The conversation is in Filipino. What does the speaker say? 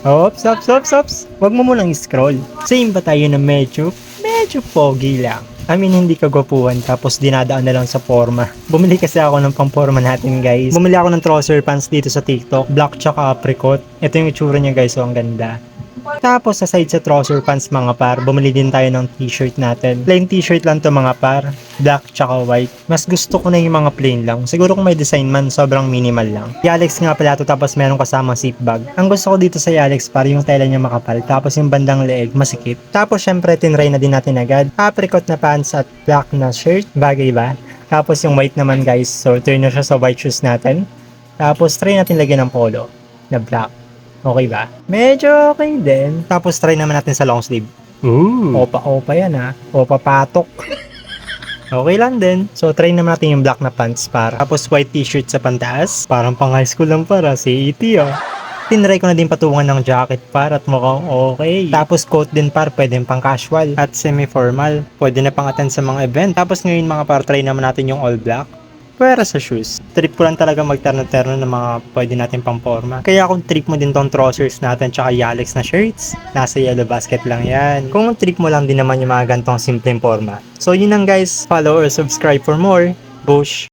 Ops. Huwag mo munang scroll. Same ba tayo na medyo pogi lang? I mean, hindi kagwapuhan tapos dinadaan na lang sa forma. Bumili kasi ako ng pang-forma natin, guys. Bumili ako ng trouser pants dito sa TikTok. Black tsaka apricot. Ito yung itsura niya, guys. So, ang ganda. Tapos, sa side sa trouser pants, mga par, bumili din tayo ng t-shirt natin. Plain t-shirt lang to, mga par. Black tsaka white. Mas gusto ko na yung mga plain lang. Siguro kung may design man, sobrang minimal lang. Yalex nga pala to, tapos meron kasamang zip bag. Ang gusto ko dito sa Yalex, para yung tela niya makapal. Tapos yung bandang leeg, masikip. Tapos, syempre, tinry na din natin agad. Apricot na pants at black na shirt. Bagay ba? Tapos yung white naman, guys. So, turn na siya sa white shoes natin. Tapos, try natin lagyan ng polo na black. Okay ba? Medyo okay din. Tapos try naman natin sa long sleeve. Ooh. Opa yan ha. Opa patok. Okay lang din. So try naman natin yung black na pants para. Tapos white t-shirt sa pantaas. Parang pang high school lang para. Si E.T. Tinry ko na din patungan ng jacket para at mukhang okay. Tapos coat din par, pwedeng pang casual at semi-formal. Pwede na pang attend sa mga event. Tapos ngayon mga par, try naman natin yung all black. Pwera sa shoes. Trip ko lang talaga magterno-terno ng mga pwede natin pang forma. Kaya kung trip mo din tong trousers natin tsaka Yalex na shirts, nasa yellow basket lang yan. Kung trip mo lang din naman yung mga gantong simpleng forma. So yun lang guys, follow or subscribe for more. Bush!